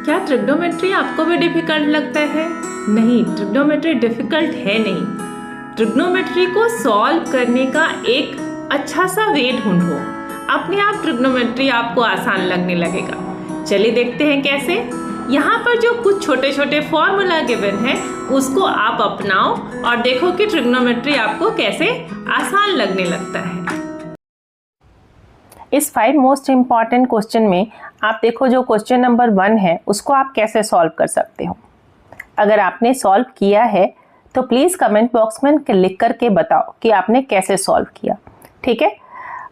क्या ट्रिग्नोमेट्री आपको भी डिफिकल्ट लगता है? नहीं, ट्रिग्नोमेट्री डिफिकल्ट है नहीं। ट्रिग्नोमेट्री को सॉल्व करने का एक अच्छा सा वे ढूंढो, अपने आप ट्रिग्नोमेट्री आपको आसान लगने लगेगा। चलिए देखते हैं कैसे। यहाँ पर जो कुछ छोटे छोटे फॉर्मूला गिवन है उसको आप अपनाओ और देखो कि ट्रिग्नोमेट्री आपको कैसे आसान लगने लगता है। इस 5 मोस्ट इम्पॉर्टेंट क्वेश्चन में आप देखो, जो क्वेश्चन नंबर 1 है उसको आप कैसे सॉल्व कर सकते हो। अगर आपने सॉल्व किया है तो प्लीज़ कमेंट बॉक्स में लिख करके बताओ कि आपने कैसे सॉल्व किया। ठीक है,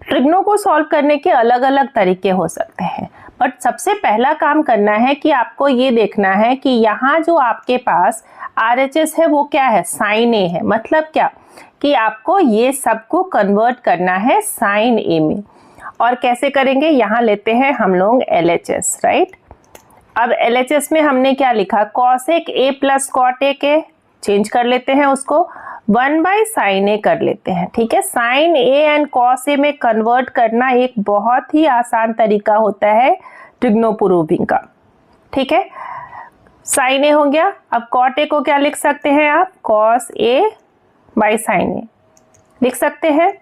ट्रिग्नो को सॉल्व करने के अलग अलग तरीके हो सकते हैं, बट सबसे पहला काम करना है कि आपको ये देखना है कि यहाँ जो आपके पास RHS है वो क्या है, साइन ए है। मतलब क्या कि आपको ये सबको कन्वर्ट करना है साइन ए में। और कैसे करेंगे, यहाँ लेते हैं हम लोग LHS, राइट। अब LHS में हमने क्या लिखा, cosec A plus cot A, change कर लेते हैं उसको 1/sin a कर लेते हैं। ठीक है, sign A and cos A में कन्वर्ट करना एक बहुत ही आसान तरीका होता है ट्रिग्नो प्रूविंग का। ठीक है, साइन ए हो गया। अब कॉट ए को क्या लिख सकते हैं आप, cos A by sine A लिख सकते हैं।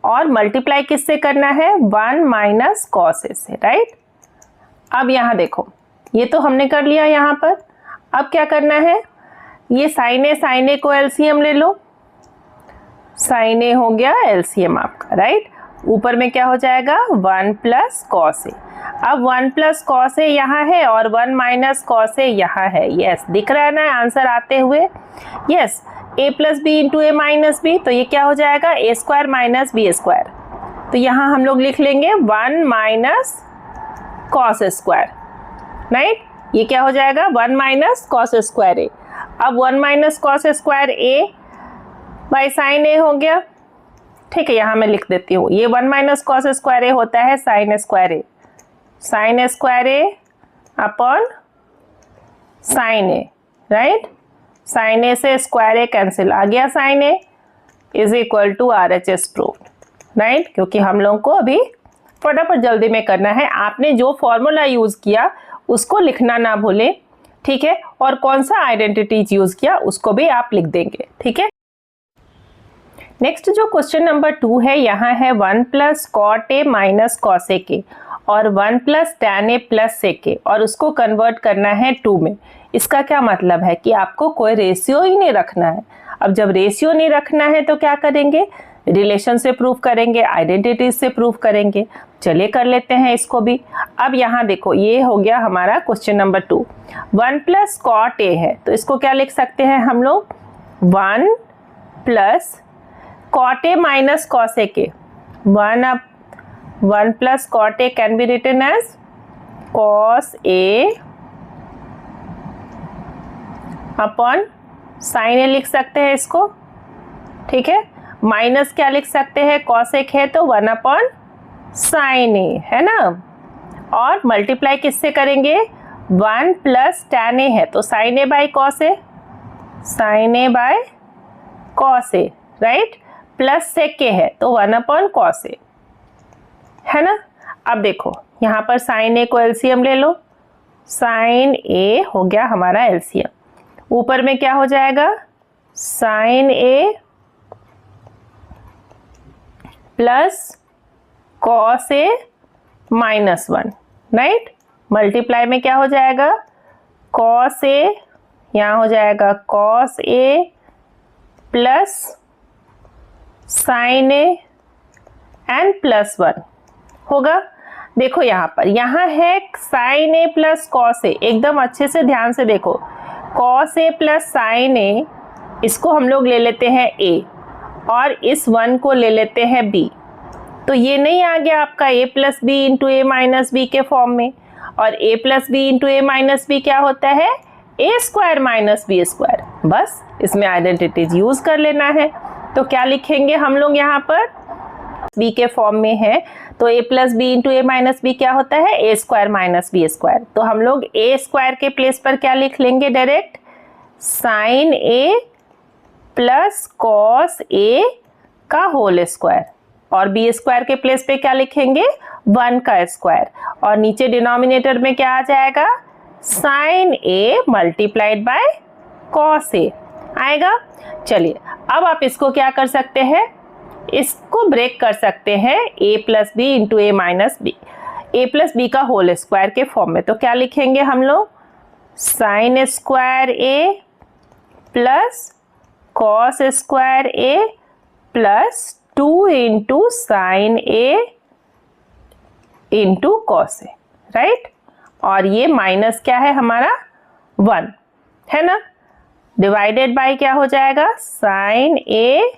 और मल्टीप्लाई किससे करना है, 1 माइनस कॉस ए से, राइट। अब यहाँ देखो, ये तो हमने कर लिया यहाँ पर। अब क्या करना है, ये साइन ए को एलसीएम ले लो। साइन ए हो गया एलसीएम आपका, राइट। ऊपर में क्या हो जाएगा, 1 प्लस कॉस ए। अब 1 प्लस कॉस ए यहाँ है और 1 माइनस कॉस ए यहाँ है। यस, दिख रहा है ना आंसर आते हुए। Yes, a plus B into A minus B, तो ये क्या हो जाएगा, A square minus B square. तो यहाँ हम लोग लिख लेंगे 1 माइनस कॉस स्क्वायर, राइट। ये क्या हो जाएगा, 1 माइनस कॉस स्क्वायर ए। अब 1 minus cos square A by sine A हो गया। ठीक है, यहाँ मैं लिख देती हूँ, ये 1 माइनस कॉस स्क्वायर ए होता है sine square A. Sine square A upon sine A, right. Sine A से स्क्वायर ए कैंसिल, आ गया sine A is equal to RHS proved, right. क्योंकि हम लोग को अभी फटाफट जल्दी में करना है। आपने जो फॉर्मूला यूज किया उसको लिखना ना भूलें, ठीक है। और कौन सा आइडेंटिटीज यूज किया उसको भी आप लिख देंगे, ठीक है। नेक्स्ट जो क्वेश्चन नंबर 2 है, यहाँ है 1 plus cot A minus cos A के और 1 plus tan A plus sec के, और उसको कन्वर्ट करना है 2 में। इसका क्या मतलब है कि आपको कोई रेशियो ही नहीं रखना है। अब जब रेशियो नहीं रखना है तो क्या करेंगे, रिलेशन से प्रूव करेंगे, आइडेंटिटीज से प्रूव करेंगे। चलिए कर लेते हैं इसको भी। अब यहाँ देखो, ये हो गया हमारा question number 2। 1 plus cot A है तो इसको क्या लिख सकते हैं हम लोग, 1 plus cot A minus cos A के। 1 plus cot A can be written as cos A upon sine A लिख सकते हैं इसको, ठीक है। माइनस क्या लिख सकते हैं, कॉसेक है तो 1 अपॉन साइन ए, है ना। और मल्टीप्लाई किससे करेंगे, 1 प्लस टैन ए है तो sine A by cos A, sine A by cos A, right. Plus sec के है तो 1 अपॉन कॉस ए, है ना। अब देखो यहाँ पर साइन ए को एलसीएम ले लो, साइन ए हो गया हमारा एलसीएम। ऊपर में क्या हो जाएगा, sine A plus cos A minus 1, right. Multiply में क्या हो जाएगा, कॉस ए, यहाँ हो जाएगा cos A plus sign A and plus 1 होगा। देखो यहाँ पर, यहाँ है sign A plus cos A, एकदम अच्छे से ध्यान से देखो, कॉस ए प्लस साइन ए, इसको हम लोग ले लेते हैं ए और इस 1 को ले लेते हैं बी। तो ये नहीं आ गया आपका a plus B into A minus B के फॉर्म में। और a plus B into A minus B क्या होता है, A square minus B square. बस इसमें आइडेंटिटीज यूज कर लेना है। तो क्या लिखेंगे हम लोग यहाँ पर, b के फॉर्म में है तो a plus B into A minus B क्या होता है, A square minus B square. तो हम लोग ए स्क्वायर के प्लेस पर क्या लिख लेंगे, direct sine A plus cos A का होल स्क्वायर, और बी स्क्वायर के प्लेस पे क्या लिखेंगे, 1 का स्क्वायर, और नीचे डिनोमिनेटर में क्या आ जाएगा, sine A multiplied by cos A आएगा। चलिए अब आप इसको क्या कर सकते हैं, इसको ब्रेक कर सकते हैं a plus B into A minus B, A plus B का होल स्क्वायर के फॉर्म में। तो क्या लिखेंगे हम लोग, sine square A plus cos square A plus 2 into sine A into cos A, right. और ये माइनस क्या है हमारा 1 है ना, डिवाइडेड बाय क्या हो जाएगा, साइन ए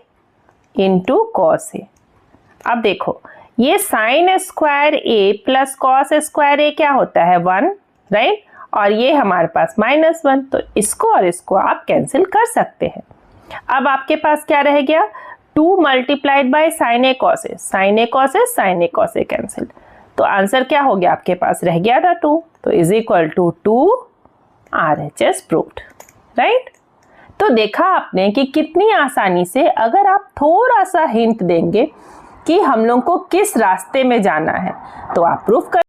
इंटू कॉस ए। अब देखो ये sign square A plus cos square ए क्या होता है 1, राइट। और ये हमारे पास -1, तो इसको और इसको आप कैंसिल कर सकते हैं। अब आपके पास क्या रह गया, 2 multiplied by sine A cos A, sine A cos A, sine A cos A cancel. तो आंसर क्या हो गया आपके पास, रह गया था 2, तो is equal to 2 RHS proved, right. तो देखा आपने कि कितनी आसानी से अगर आप थोड़ा सा हिंट देंगे कि हम लोग को किस रास्ते में जाना है तो आप प्रूफ कर।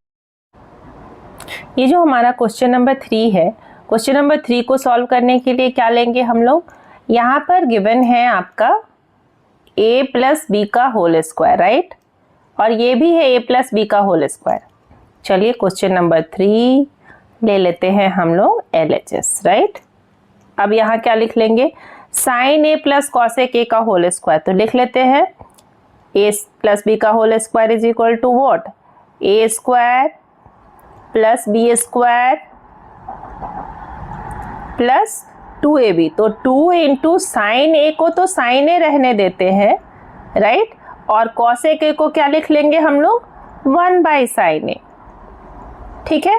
ये जो हमारा क्वेश्चन नंबर 3 है, क्वेश्चन नंबर 3 को सॉल्व करने के लिए क्या लेंगे हम लोग, यहाँ पर गिवन है आपका a प्लस बी का होल स्क्वायर, राइट, और ये भी है a प्लस बी का होल स्क्वायर। चलिए क्वेश्चन नंबर 3 ले लेते हैं हम लोग LHS, राइट। अब यहाँ क्या लिख लेंगे, sine A plus cosec A का होल स्क्वायर, तो लिख लेते हैं a प्लस बी का whole square is equal to what, a square plus B square plus 2ab। तो 2 इंटू साइन ए को तो साइन ए रहने देते हैं, राइट, और कॉसेक ए को क्या लिख लेंगे हम लोग, 1 बाई साइन ए, ठीक है।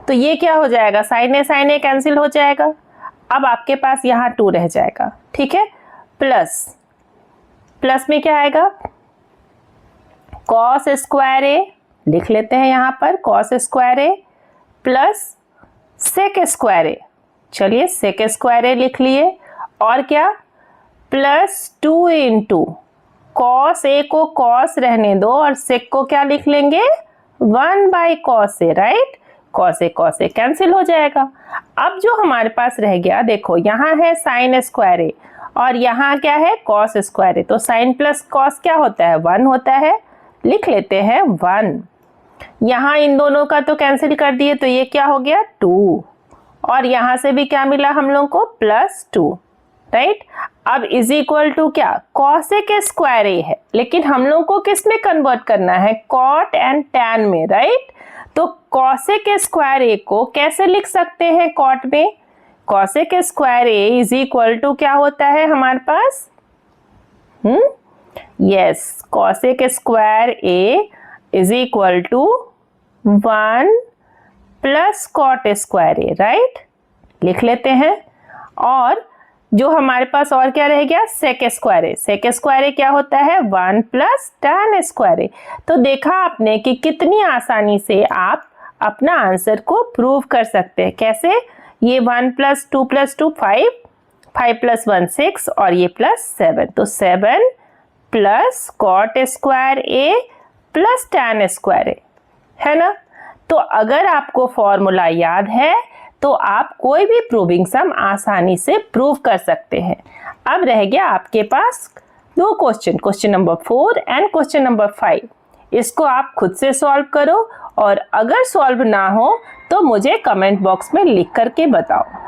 तो ये क्या हो जाएगा, साइन ए कैंसिल हो जाएगा। अब आपके पास यहाँ 2 रह जाएगा, ठीक है, प्लस में क्या आएगा, कॉस स्क्वायर ए लिख लेते हैं यहाँ पर, cos square A plus sec square ए, चलिए सेक स्क्वायर ए लिख लिए, और क्या प्लस 2 इंटू कॉस ए को कॉस रहने दो और सेक को क्या लिख लेंगे, 1 by cos A, right, cos A cancel हो जाएगा। अब जो हमारे पास रह गया, देखो यहाँ है साइन स्क्वायर ए और यहाँ क्या है कॉस स्क्वायर ए, तो साइन प्लस कॉस क्या होता है, 1 होता है, लिख लेते हैं 1। यहाँ इन दोनों का तो कैंसिल कर दिए, तो ये क्या हो गया 2, और यहाँ से भी क्या मिला हम लोग को, +2, राइट। अब इज इक्वल टू क्या, कॉसेक स्क्वायर ए है, लेकिन हम लोग को किस में कन्वर्ट करना है, कॉट एंड टैन में, राइट। तो कॉसेक स्क्वायर ए को कैसे लिख सकते हैं कॉट में, cosec square A is equal to क्या होता है हमारे पास, yes, cosec square A is equal to 1 plus cot square A, right, लिख लेते हैं। और जो हमारे पास और क्या रह गया, सेक स्क्वायर ए, सेक स्क्वायर ए क्या होता है, 1 प्लस टैन स्क्वायर ए। तो देखा आपने कि कितनी आसानी से आप अपना आंसर को प्रूव कर सकते हैं। कैसे, ये 1 प्लस 2 प्लस 2 5, 5 प्लस 1 6 और ये +7, तो 7 plus cot square A plus tan square ए, है ना। तो अगर आपको फॉर्मूला याद है तो आप कोई भी प्रूविंग सम आसानी से प्रूव कर सकते हैं। अब रह गया आपके पास 2 question, question number 4 and question number 5। इसको आप खुद से सॉल्व करो, और अगर सॉल्व ना हो तो मुझे कमेंट बॉक्स में लिख करके बताओ।